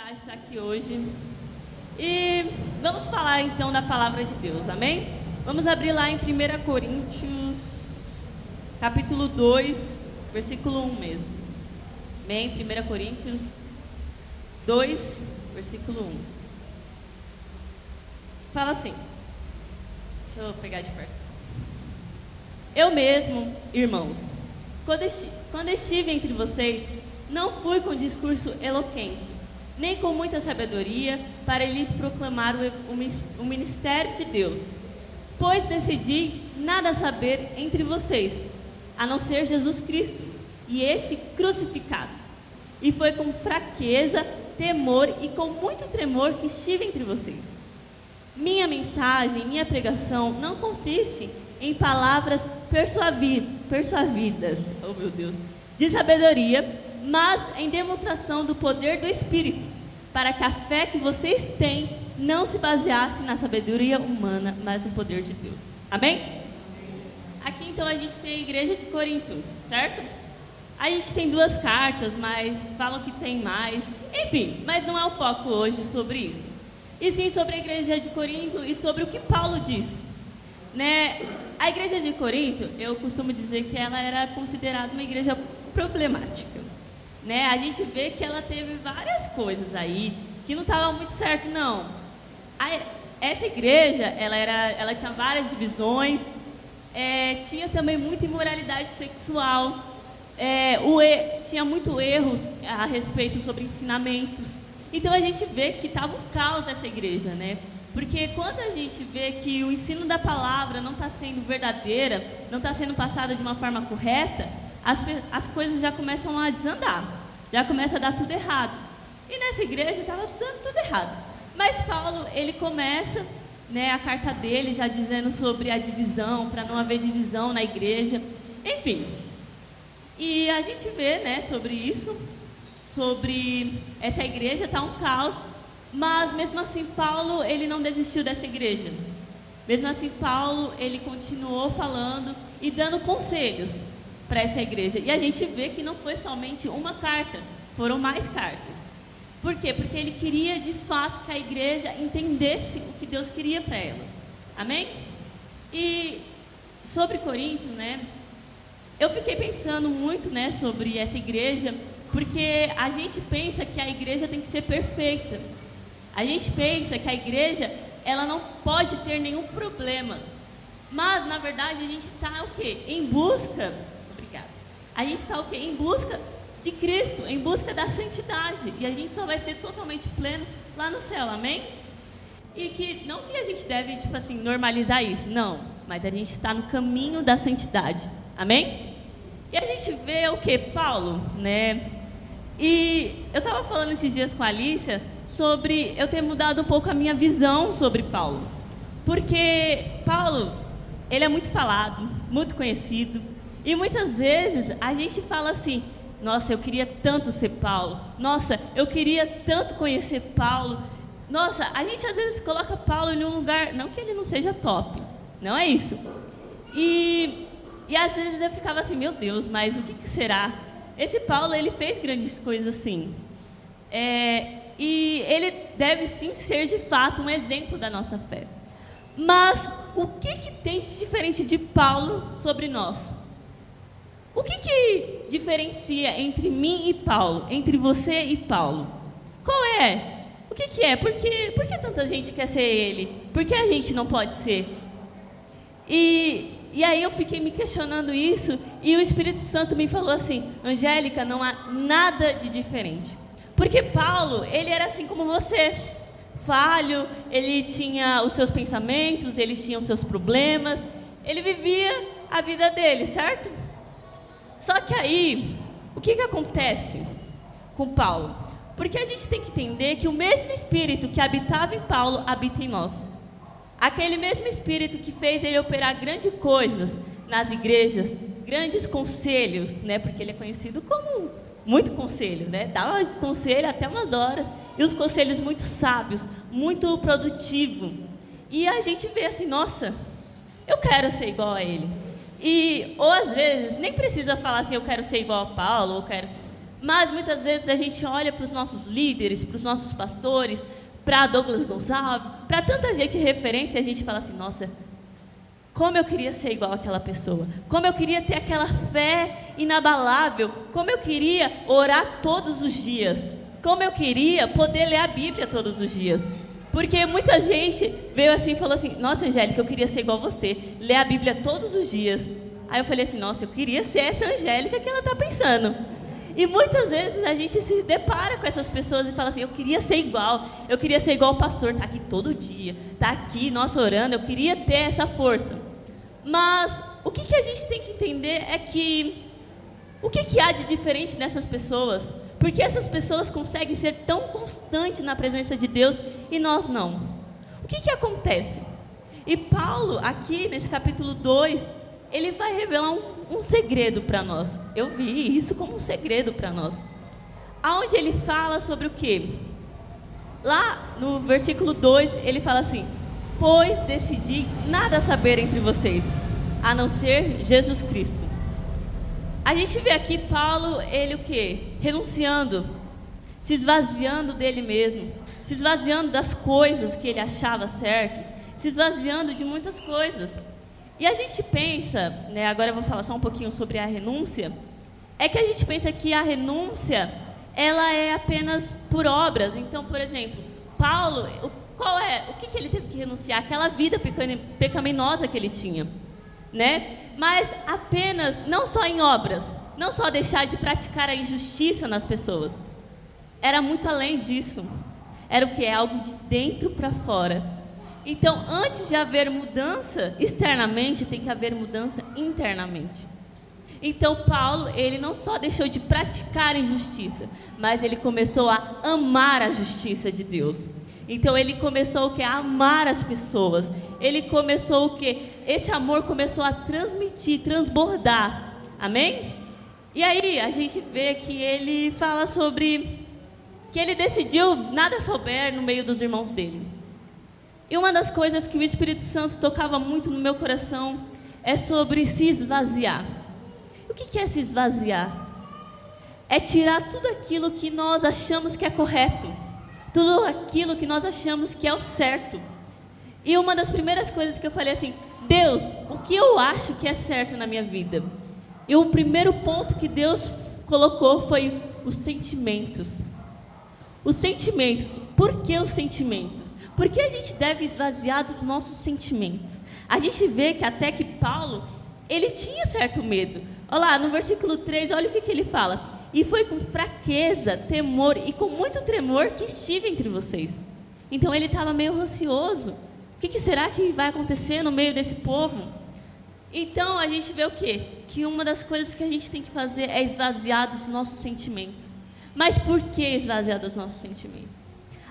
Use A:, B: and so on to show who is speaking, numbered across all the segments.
A: oportunidade de estar aqui hoje e vamos falar então da palavra de Deus, amém? Vamos abrir lá em 1 Coríntios, capítulo 2, versículo 1 mesmo, amém? 1 Coríntios 2, versículo 1. Fala assim, deixa eu pegar de perto. Eu mesmo, irmãos, quando estive entre vocês, não fui com discurso eloquente, nem com muita sabedoria, para lhes proclamar o ministério de Deus, pois decidi nada saber entre vocês, a não ser Jesus Cristo, e este crucificado. E foi com fraqueza, temor e com muito tremor que estive entre vocês. Minha mensagem, minha pregação não consiste em palavras persuavidas, oh meu Deus, de sabedoria, mas em demonstração do poder do Espírito, para que a fé que vocês têm não se baseasse na sabedoria humana, mas no poder de Deus. Amém? Aqui então a gente tem a igreja de Corinto, certo? A gente tem 2 cartas, mas falam que tem mais. Enfim, mas não é o foco hoje sobre isso. E sim sobre a igreja de Corinto e sobre o que Paulo diz, né? A igreja de Corinto, eu costumo dizer que ela era considerada uma igreja problemática, né? A gente vê que ela teve várias coisas aí que não estavam muito certo, não. Essa igreja, ela tinha várias divisões, tinha também muita imoralidade sexual, tinha muito erros a respeito sobre ensinamentos. Então a gente vê que estava um caos nessa igreja, né? Porque quando a gente vê que o ensino da palavra não está sendo verdadeira, não está sendo passada de uma forma correta, as coisas já começam a desandar, já começa a dar tudo errado. E nessa igreja estava dando tudo errado. Mas Paulo, ele começa, né, a carta dele já dizendo sobre a divisão, para não haver divisão na igreja, enfim. E a gente vê, né, sobre isso, sobre essa igreja está um caos, mas mesmo assim Paulo, ele não desistiu dessa igreja. Mesmo assim Paulo, ele continuou falando e dando conselhos para essa igreja. E a gente vê que não foi somente uma carta, foram mais cartas. Por quê? Porque ele queria de fato que a igreja entendesse o que Deus queria para elas. Amém? E sobre Corinto, né? Eu fiquei pensando muito, né, sobre essa igreja, porque a gente pensa que a igreja tem que ser perfeita. A gente pensa que a igreja, ela não pode ter nenhum problema. Mas, na verdade, a gente está o quê? Em busca... Obrigada. A gente está o quê? Em busca de Cristo, em busca da santidade. E a gente só vai ser totalmente pleno lá no céu, amém? E que, não que a gente deve, tipo assim, normalizar isso, não. Mas a gente está no caminho da santidade, amém? E a gente vê o quê? Paulo, né? E eu estava falando esses dias com a Alicia sobre eu ter mudado um pouco a minha visão sobre Paulo. Porque Paulo, ele é muito falado, muito conhecido. E muitas vezes a gente fala assim, nossa, eu queria tanto ser Paulo. Nossa, eu queria tanto conhecer Paulo. Nossa, a gente às vezes coloca Paulo em um lugar, não que ele não seja top, não é isso. E às vezes eu ficava assim, meu Deus, mas o que será? Esse Paulo, ele fez grandes coisas assim. E ele deve sim ser de fato um exemplo da nossa fé. Mas o que tem de diferente de Paulo sobre nós? O que diferencia entre mim e Paulo, entre você e Paulo? Qual é? O que é? Por que tanta gente quer ser ele? Por que a gente não pode ser? E aí eu fiquei me questionando isso, e o Espírito Santo me falou assim, Angélica, não há nada de diferente. Porque Paulo, ele era assim como você, falho, ele tinha os seus pensamentos, ele tinha os seus problemas, ele vivia a vida dele, certo? Só que aí, o que acontece com Paulo? Porque a gente tem que entender que o mesmo Espírito que habitava em Paulo, habita em nós. Aquele mesmo Espírito que fez ele operar grandes coisas nas igrejas, grandes conselhos, né? Porque ele é conhecido como muito conselho, né? Dava conselho até umas horas, e os conselhos muito sábios, muito produtivos. E a gente vê assim, nossa, eu quero ser igual a ele. Ou às vezes, nem precisa falar assim, eu quero ser igual a Paulo, Mas muitas vezes a gente olha para os nossos líderes, para os nossos pastores, para Douglas Gonçalves, para tanta gente referência, e a gente fala assim, nossa, como eu queria ser igual àquela pessoa, como eu queria ter aquela fé inabalável, como eu queria orar todos os dias, como eu queria poder ler a Bíblia todos os dias. Porque muita gente veio assim e falou assim, nossa, Angélica, eu queria ser igual você, ler a Bíblia todos os dias. Aí eu falei assim, nossa, eu queria ser essa Angélica que ela está pensando. E muitas vezes a gente se depara com essas pessoas e fala assim, eu queria ser igual o pastor, está aqui todo dia, está aqui, nossa, orando, eu queria ter essa força. Mas o que a gente tem que entender é que, o que há de diferente nessas pessoas? Porque essas pessoas conseguem ser tão constantes na presença de Deus e nós não. O que acontece? E Paulo, aqui nesse capítulo 2, ele vai revelar um segredo para nós. Eu vi isso como um segredo para nós. Aonde ele fala sobre o quê? Lá no versículo 2, ele fala assim, pois decidi nada saber entre vocês, a não ser Jesus Cristo. A gente vê aqui Paulo, ele o quê? Renunciando, se esvaziando dele mesmo, se esvaziando das coisas que ele achava certo, se esvaziando de muitas coisas. E a gente pensa, né, agora eu vou falar só um pouquinho sobre a renúncia, é que a gente pensa que a renúncia, ela é apenas por obras. Então, por exemplo, Paulo, o que ele teve que renunciar? Aquela vida pecaminosa que ele tinha, né? Mas apenas, não só em obras, não só deixar de praticar a injustiça nas pessoas, era muito além disso. Era o que? É algo de dentro para fora. Então, antes de haver mudança externamente, tem que haver mudança internamente. Então, Paulo, ele não só deixou de praticar a injustiça, mas ele começou a amar a justiça de Deus. Então, ele começou o quê? A amar as pessoas. Ele começou o quê? Esse amor começou a transmitir, transbordar. Amém? E aí, a gente vê que ele fala sobre que ele decidiu nada souber no meio dos irmãos dele. E uma das coisas que o Espírito Santo tocava muito no meu coração é sobre se esvaziar. O que é se esvaziar? É tirar tudo aquilo que nós achamos que é correto, tudo aquilo que nós achamos que é o certo. E uma das primeiras coisas que eu falei assim, Deus, o que eu acho que é certo na minha vida? E o primeiro ponto que Deus colocou foi os sentimentos. Os sentimentos. Por que os sentimentos? Porque a gente deve esvaziar dos nossos sentimentos. A gente vê que até que Paulo, ele tinha certo medo. Olha lá, no versículo 3, olha o que ele fala. E foi com fraqueza, temor e com muito tremor que estive entre vocês. Então ele estava meio ansioso. O que será que vai acontecer no meio desse povo? Então a gente vê o quê? Que uma das coisas que a gente tem que fazer é esvaziar dos nossos sentimentos. Mas por que esvaziar dos nossos sentimentos?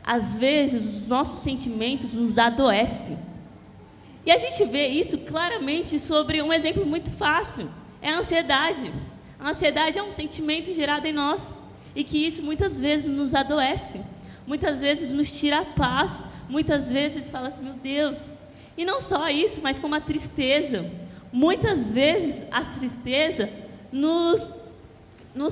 A: Às vezes os nossos sentimentos nos adoecem. E a gente vê isso claramente sobre um exemplo muito fácil. É a ansiedade. A ansiedade é um sentimento gerado em nós. E que isso muitas vezes nos adoece. Muitas vezes nos tira a paz. Muitas vezes fala assim, meu Deus. E não só isso, mas como a tristeza. Muitas vezes a tristeza nos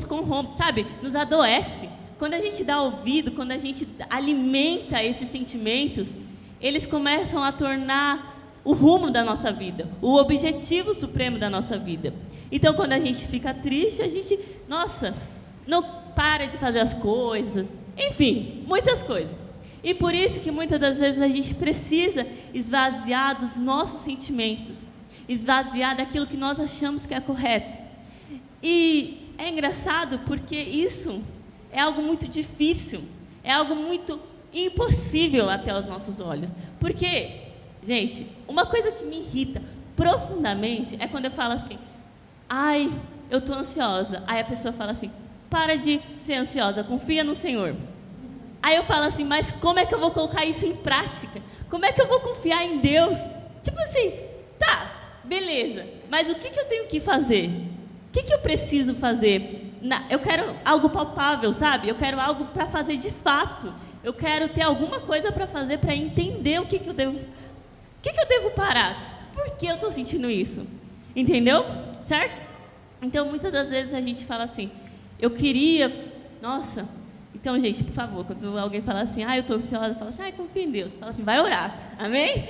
A: corrompe, sabe? Nos adoece. Quando a gente dá ouvido, quando a gente alimenta esses sentimentos, eles começam a tornar o rumo da nossa vida, o objetivo supremo da nossa vida. Então, quando a gente fica triste, a gente, nossa, não para de fazer as coisas, enfim, muitas coisas. E por isso que muitas das vezes a gente precisa esvaziar dos nossos sentimentos, esvaziar daquilo que nós achamos que é correto. E é engraçado porque isso é algo muito difícil, é algo muito impossível até aos nossos olhos. Porque, gente, uma coisa que me irrita profundamente é quando eu falo assim, ai, eu estou ansiosa. Aí a pessoa fala assim, para de ser ansiosa, confia no Senhor. Aí eu falo assim, mas como é que eu vou colocar isso em prática? Como é que eu vou confiar em Deus? Tipo assim, tá, beleza, mas o que eu tenho que fazer? O que eu preciso fazer? Eu quero algo palpável, sabe? Eu quero algo para fazer de fato. Eu quero ter alguma coisa para fazer, para entender o que eu devo... O que eu devo parar? Por que eu estou sentindo isso? Entendeu? Certo? Então, muitas das vezes a gente fala assim, eu queria Nossa, então, gente, por favor, quando alguém fala assim, eu estou ansiosa, fala assim, confia em Deus. Fala assim, vai orar, amém?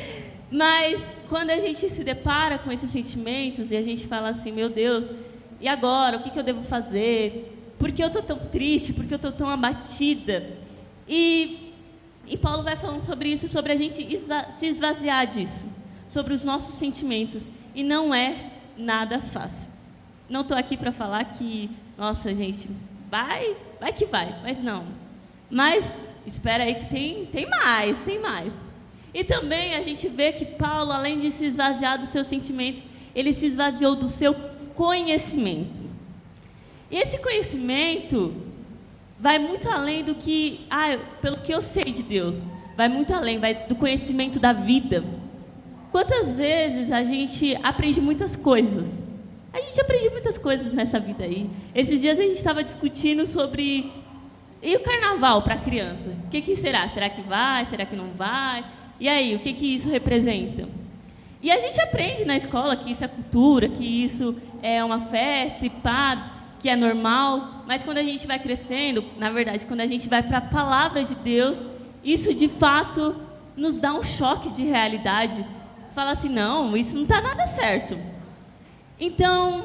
A: Mas quando a gente se depara com esses sentimentos e a gente fala assim, meu Deus, e agora? O que eu devo fazer? Por que eu estou tão triste? Por que eu estou tão abatida? E Paulo vai falando sobre isso, sobre a gente se esvaziar disso, sobre os nossos sentimentos. E não é nada fácil. Não estou aqui para falar que, nossa, gente, vai que vai, mas não. Mas espera aí que tem mais. E também a gente vê que Paulo, além de se esvaziar dos seus sentimentos, ele se esvaziou do seu conhecimento. E esse conhecimento vai muito além do que, pelo que eu sei de Deus, vai muito além, vai do conhecimento da vida. Quantas vezes a gente aprende muitas coisas? A gente aprende muitas coisas nessa vida aí. Esses dias a gente estava discutindo sobre, e o carnaval para a criança? O que será? Será que vai? Será que não vai? E aí, o que isso representa? E a gente aprende na escola que isso é cultura, que isso é uma festa e pá, que é normal. Mas quando a gente vai crescendo, na verdade, quando a gente vai para a palavra de Deus, isso de fato nos dá um choque de realidade. Fala assim, não, isso não está nada certo. Então,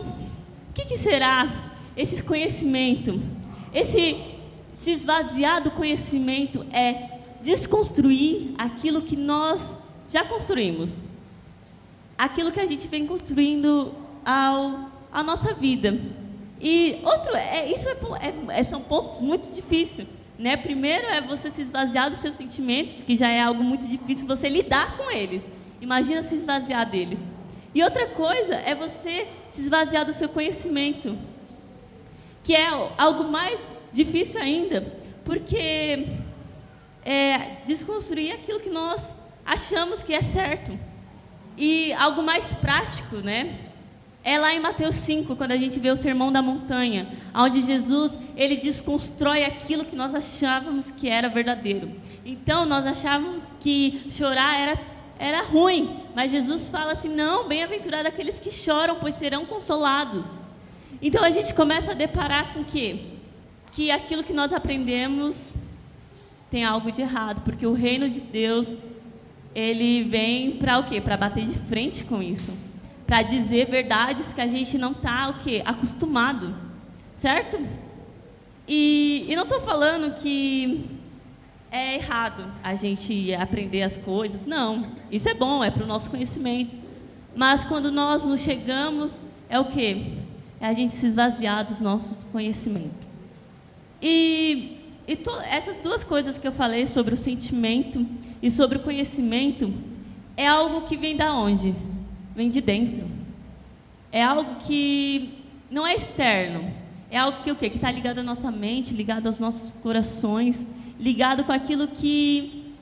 A: o que será esse conhecimento? Esse se esvaziar do conhecimento é desconstruir aquilo que nós já construímos. Aquilo que a gente vem construindo a nossa vida. E são pontos muito difíceis, né? Primeiro é você se esvaziar dos seus sentimentos, que já é algo muito difícil você lidar com eles. Imagina se esvaziar deles. E outra coisa é você se esvaziar do seu conhecimento, que é algo mais difícil ainda, porque desconstruir aquilo que nós achamos que é certo. E algo mais prático, né? É lá em Mateus 5, quando a gente vê o Sermão da Montanha, onde Jesus, ele desconstrói aquilo que nós achávamos que era verdadeiro. Então, nós achávamos que chorar era ruim, mas Jesus fala assim, não, bem-aventurado aqueles que choram, pois serão consolados. Então a gente começa a deparar com o quê? Que aquilo que nós aprendemos tem algo de errado, porque o reino de Deus, ele vem para o quê? Para bater de frente com isso, para dizer verdades que a gente não está acostumado, certo? E não estou falando que é errado a gente aprender as coisas. Não, isso é bom, é para o nosso conhecimento. Mas quando nós nos chegamos, é o quê? É a gente se esvaziar dos nossos conhecimentos. Essas duas coisas que eu falei sobre o sentimento e sobre o conhecimento, é algo que vem da onde? Vem de dentro. É algo que não é externo. É algo que o quê? Que está ligado à nossa mente, ligado aos nossos corações, ligado com aquilo que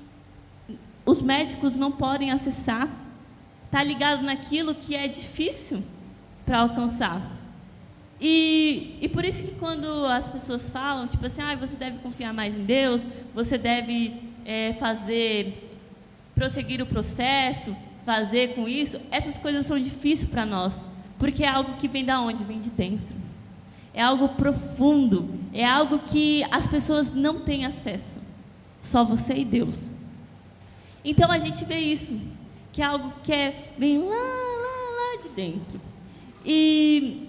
A: os médicos não podem acessar, está ligado naquilo que é difícil para alcançar. E por isso que quando as pessoas falam, tipo assim, você deve confiar mais em Deus, você deve prosseguir o processo, fazer com isso, essas coisas são difíceis para nós, porque é algo que vem da onde? Vem de dentro. É algo profundo, é algo que as pessoas não têm acesso, só você e Deus. Então a gente vê isso, que é algo que vem lá de dentro. E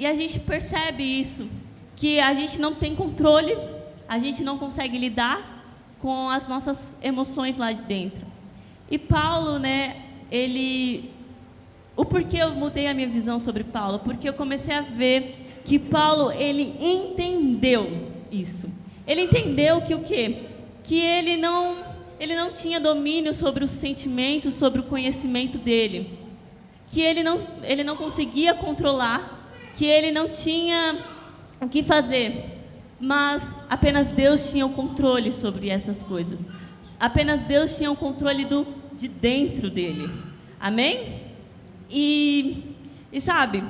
A: a gente percebe isso, que a gente não tem controle, a gente não consegue lidar com as nossas emoções lá de dentro. E Paulo, né, o porquê eu mudei a minha visão sobre Paulo? Porque eu comecei a ver que Paulo, ele entendeu isso. Ele entendeu que o quê? Que ele não tinha domínio sobre os sentimentos, sobre o conhecimento dele. Que ele não conseguia controlar, que ele não tinha o que fazer. Mas apenas Deus tinha o controle sobre essas coisas. Apenas Deus tinha o controle de dentro dele. Amém? E sabe,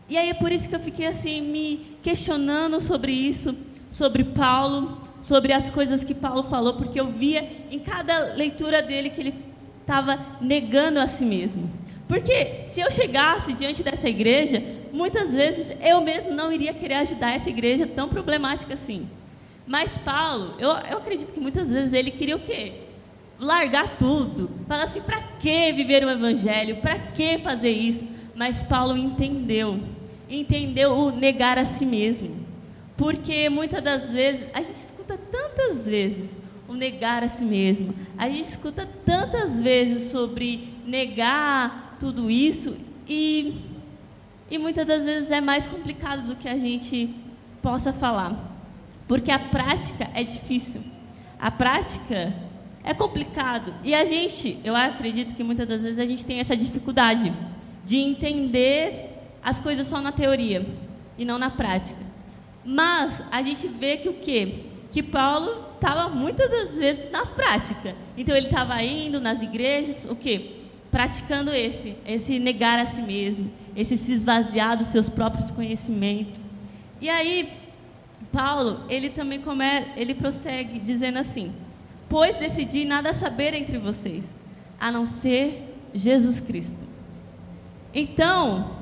A: e aí é por isso que eu fiquei assim, me questionando sobre isso, sobre Paulo, sobre as coisas que Paulo falou, porque eu via em cada leitura dele que ele estava negando a si mesmo. Porque se eu chegasse diante dessa igreja, muitas vezes eu mesmo não iria querer ajudar essa igreja tão problemática assim. Mas Paulo, eu acredito que muitas vezes ele queria o quê? Largar tudo. Falar assim, para que viver o evangelho? Para que fazer isso? Mas Paulo entendeu o negar a si mesmo. Porque muitas das vezes, a gente escuta tantas vezes o negar a si mesmo. A gente escuta tantas vezes sobre negar tudo isso e muitas das vezes é mais complicado do que a gente possa falar. Porque a prática é difícil. A prática é complicado. E eu acredito que muitas das vezes a gente tem essa dificuldade de entender as coisas só na teoria e não na prática. Mas a gente vê que o quê? Que Paulo estava muitas das vezes nas práticas. Então ele estava indo nas igrejas, o quê? Praticando esse negar a si mesmo, esse se esvaziar dos seus próprios conhecimentos. E aí, Paulo, ele também ele prossegue dizendo assim: pois decidi nada saber entre vocês, a não ser Jesus Cristo. Então,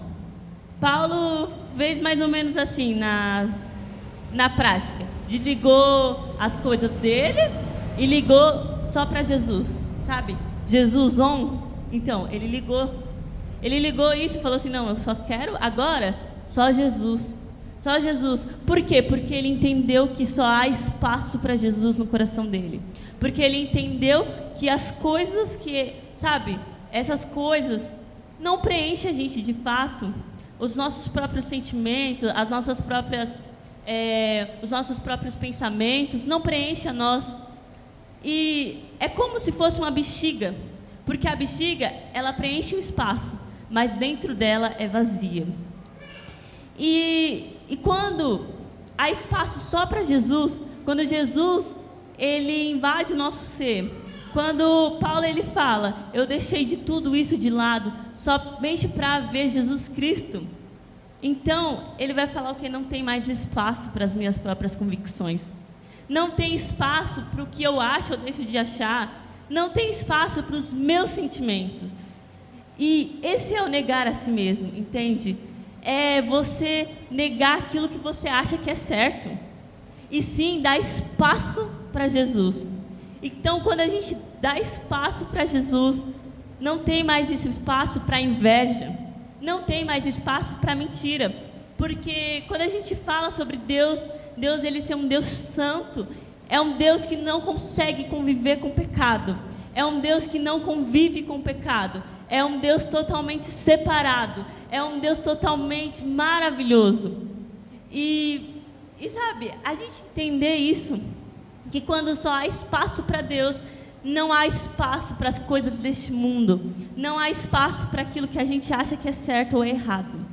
A: Paulo fez mais ou menos assim na prática. Desligou as coisas dele e ligou só para Jesus, sabe? Jesus on. Então, ele ligou isso e falou assim: não, eu só quero agora só Jesus. Só Jesus. Por quê? Porque ele entendeu que só há espaço para Jesus no coração dele. Porque ele entendeu que as coisas que, sabe, essas coisas não preenchem a gente de fato. Os nossos próprios sentimentos, os nossos próprios pensamentos não preenchem a nós. E é como se fosse uma bexiga. Porque a bexiga, ela preenche o espaço, mas dentro dela é vazia. E quando há espaço só para Jesus, quando Jesus, ele invade o nosso ser, quando Paulo ele fala, eu deixei de tudo isso de lado, somente para ver Jesus Cristo, então ele vai falar o que? Não tem mais espaço para as minhas próprias convicções, não tem espaço para o que eu acho ou deixo de achar, não tem espaço para os meus sentimentos. E esse é o negar a si mesmo, entende? É você negar aquilo que você acha que é certo, e sim dar espaço para Jesus. Então, quando a gente dá espaço para Jesus, não tem mais esse espaço para inveja, não tem mais espaço para mentira, porque quando a gente fala sobre Deus ele ser um Deus santo, é um Deus que não consegue conviver com o pecado, é um Deus que não convive com o pecado, é um Deus totalmente separado, é um Deus totalmente maravilhoso. E sabe, a gente entender isso, que quando só há espaço para Deus, não há espaço para as coisas deste mundo, não há espaço para aquilo que a gente acha que é certo ou é errado,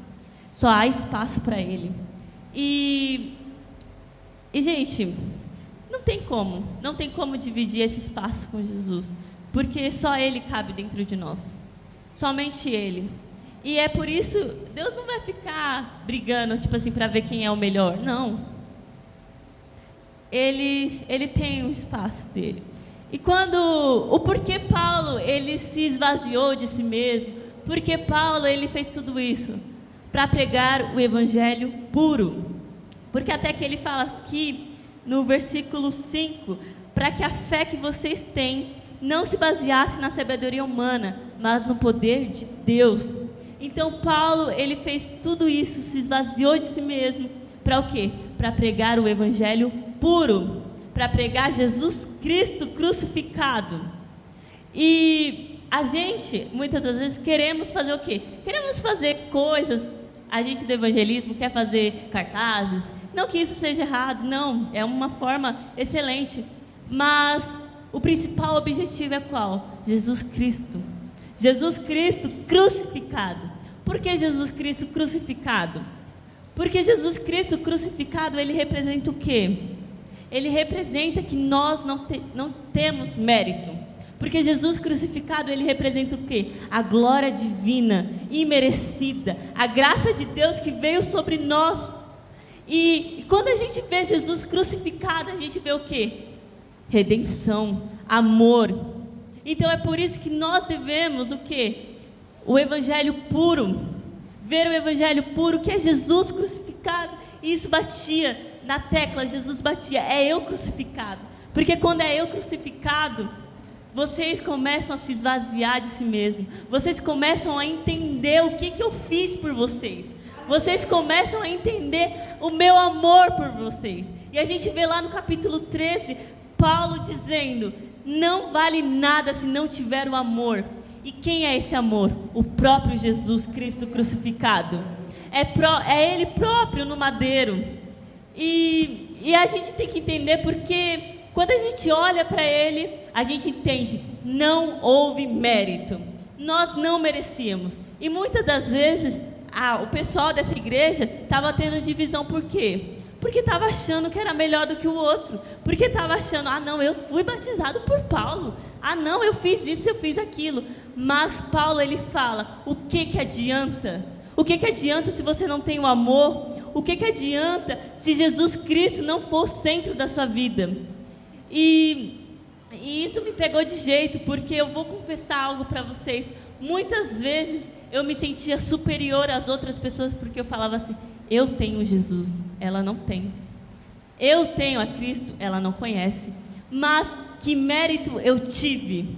A: só há espaço para Ele. E gente, não tem como dividir esse espaço com Jesus, porque só Ele cabe dentro de nós, somente Ele. E é por isso, Deus não vai ficar brigando, tipo assim, para ver quem é o melhor, não. Ele tem um espaço dele. E o porquê Paulo, ele se esvaziou de si mesmo, porque Paulo, ele fez tudo isso para pregar o evangelho puro. Porque até que ele fala aqui, no versículo 5, para que a fé que vocês têm não se baseasse na sabedoria humana, mas no poder de Deus. Então Paulo, ele fez tudo isso, se esvaziou de si mesmo, para o quê? Para pregar o evangelho puro, para pregar Jesus Cristo crucificado. E a gente, muitas das vezes, queremos fazer o quê? Queremos fazer coisas, a gente do evangelismo quer fazer cartazes, não que isso seja errado, não, é uma forma excelente, mas o principal objetivo é qual? Jesus Cristo crucificado. Por que Jesus Cristo crucificado? Porque Jesus Cristo crucificado, ele representa o quê? Ele representa que nós não temos mérito. Porque Jesus crucificado, ele representa o quê? A glória divina, imerecida, a graça de Deus que veio sobre nós. E quando a gente vê Jesus crucificado, a gente vê o quê? Redenção, amor. Então é por isso que nós devemos o quê? O evangelho puro, ver o evangelho puro, que é Jesus crucificado. E isso batia na tecla, Jesus batia, é eu crucificado. Porque quando é eu crucificado, vocês começam a se esvaziar de si mesmo. Vocês começam a entender o que eu fiz por vocês. Vocês começam a entender o meu amor por vocês. E a gente vê lá no capítulo 13, Paulo dizendo: não vale nada se não tiver o amor. E quem é esse amor? O próprio Jesus Cristo crucificado. É Ele próprio no madeiro. E a gente tem que entender, porque quando a gente olha para Ele, a gente entende, não houve mérito. Nós não merecíamos. E muitas das vezes, o pessoal dessa igreja estava tendo divisão. Por quê? Porque estava achando que era melhor do que o outro. Porque estava achando, não, eu fui batizado por Paulo. Não, eu fiz isso, eu fiz aquilo. Mas Paulo, ele fala, o que adianta? O que adianta se você não tem o amor? O que adianta se Jesus Cristo não for o centro da sua vida? E isso me pegou de jeito, porque eu vou confessar algo para vocês. Muitas vezes eu me sentia superior às outras pessoas, porque eu falava assim: eu tenho Jesus, ela não tem. Eu tenho a Cristo, ela não conhece. Mas que mérito eu tive?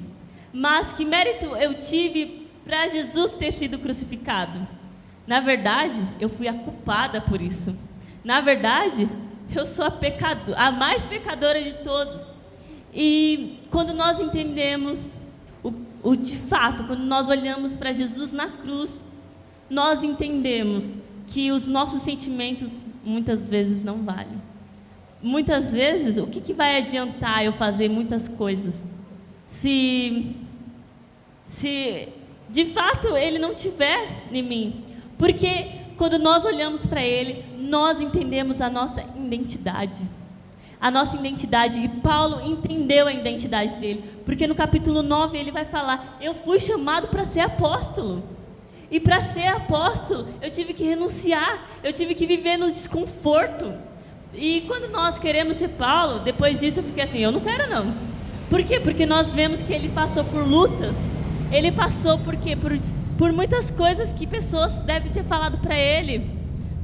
A: Mas que mérito eu tive para Jesus ter sido crucificado? Na verdade, eu fui a culpada por isso. Na verdade, eu sou a mais pecadora de todos. E quando nós entendemos de fato, quando nós olhamos para Jesus na cruz, nós entendemos que os nossos sentimentos muitas vezes não valem. Muitas vezes, o que vai adiantar eu fazer muitas coisas se de fato Ele não tiver em mim? Porque quando nós olhamos para Ele, nós entendemos a nossa identidade. A nossa identidade. E Paulo entendeu a identidade dele. Porque no capítulo 9 ele vai falar: eu fui chamado para ser apóstolo. E para ser apóstolo, eu tive que renunciar. Eu tive que viver no desconforto. E quando nós queremos ser Paulo, depois disso eu fiquei assim: eu não quero não. Por quê? Porque nós vemos que ele passou por lutas. Ele passou por quê? Por muitas coisas que pessoas devem ter falado para ele,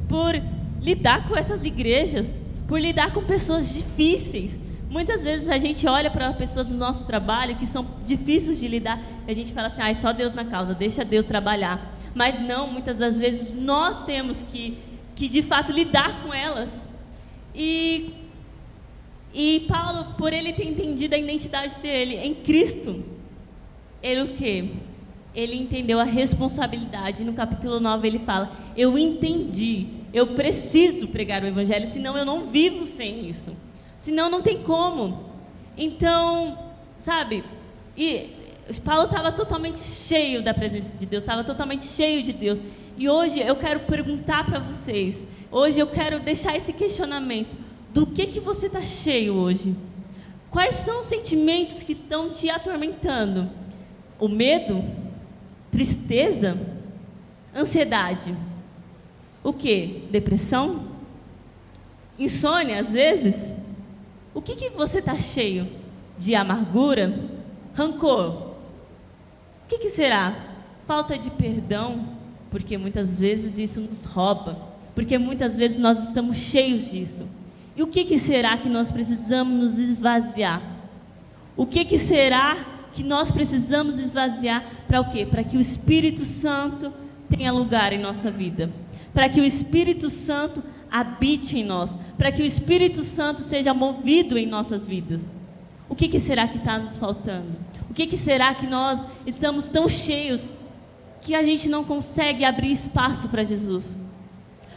A: por lidar com essas igrejas, por lidar com pessoas difíceis. Muitas vezes a gente olha para pessoas no nosso trabalho que são difíceis de lidar, e a gente fala assim: só Deus na causa, deixa Deus trabalhar. Mas não, muitas das vezes nós temos que de fato lidar com elas. E Paulo, por ele ter entendido a identidade dele em Cristo, ele o quê? Ele entendeu a responsabilidade. No capítulo 9 ele fala: eu entendi, eu preciso pregar o evangelho, senão eu não vivo sem isso, senão não tem como. Então, sabe, e Paulo estava totalmente cheio da presença de Deus, estava totalmente cheio de Deus. E hoje eu quero perguntar para vocês, hoje eu quero deixar esse questionamento: do que você está cheio hoje? Quais são os sentimentos que estão te atormentando? O medo? Tristeza? Ansiedade? O que? Depressão? Insônia, às vezes? O que você está cheio? De amargura? Rancor? O que será? Falta de perdão? Porque muitas vezes isso nos rouba. Porque muitas vezes nós estamos cheios disso. E o que será que nós precisamos nos esvaziar? O que será que nós precisamos esvaziar para o quê? Para que o Espírito Santo tenha lugar em nossa vida. Para que o Espírito Santo habite em nós. Para que o Espírito Santo seja movido em nossas vidas. O que será que está nos faltando? O que será que nós estamos tão cheios que a gente não consegue abrir espaço para Jesus?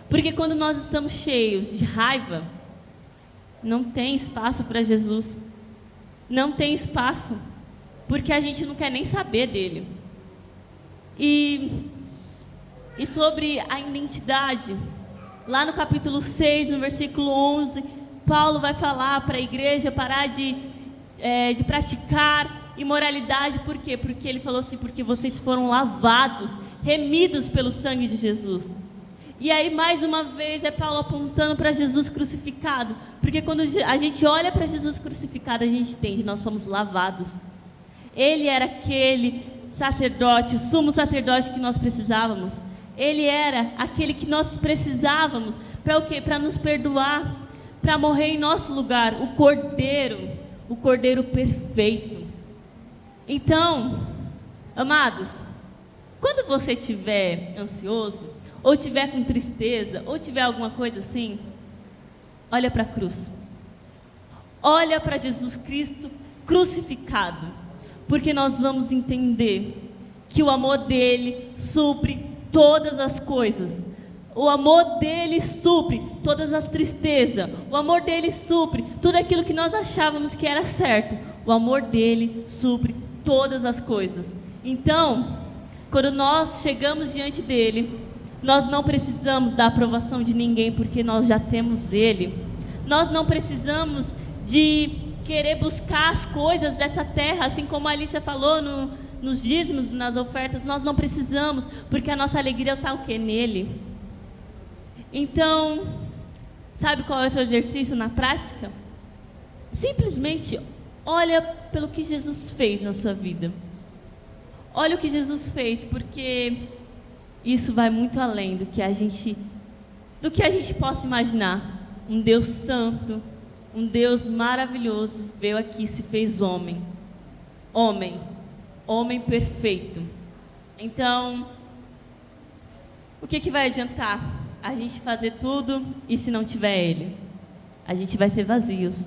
A: Porque quando nós estamos cheios de raiva, não tem espaço para Jesus. Não tem espaço. Porque a gente não quer nem saber dele. E sobre a identidade, lá no capítulo 6, no versículo 11, Paulo vai falar para a igreja parar de praticar imoralidade. Por quê? Porque ele falou assim: porque vocês foram lavados, remidos pelo sangue de Jesus. E aí, mais uma vez, é Paulo apontando para Jesus crucificado. Porque quando a gente olha para Jesus crucificado, a gente entende, nós fomos lavados. Ele era aquele sacerdote, o sumo sacerdote que nós precisávamos. Ele era aquele que nós precisávamos para o quê? Para nos perdoar, para morrer em nosso lugar, o Cordeiro perfeito. Então, amados, quando você estiver ansioso, ou estiver com tristeza, ou tiver alguma coisa assim, olha para a cruz. Olha para Jesus Cristo crucificado, porque nós vamos entender que o amor dele supre todas as coisas. O amor dele supre todas as tristezas. O amor dele supre tudo aquilo que nós achávamos que era certo. O amor dele supre todas as coisas. Então, quando nós chegamos diante dele, nós não precisamos da aprovação de ninguém, porque nós já temos ele. Nós não precisamos de querer buscar as coisas dessa terra, assim como a Alicia falou nos dízimos, nas ofertas. Nós não precisamos, porque a nossa alegria está o quê? Nele. Então, sabe qual é o seu exercício na prática? Simplesmente olha pelo que Jesus fez na sua vida. Olha o que Jesus fez, porque isso vai muito além do que a gente possa imaginar. Um Deus santo, um Deus maravilhoso veio aqui e se fez homem. Homem perfeito. Então, o que vai adiantar a gente fazer tudo e se não tiver Ele? A gente vai ser vazios.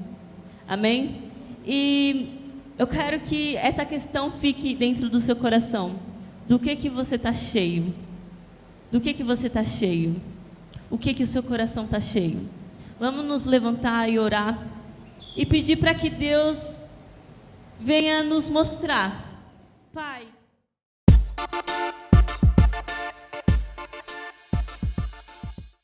A: Amém? E eu quero que essa questão fique dentro do seu coração. Do que você está cheio? Do que você está cheio? O que o seu coração está cheio? Vamos nos levantar e orar e pedir para que Deus venha nos mostrar. Pai,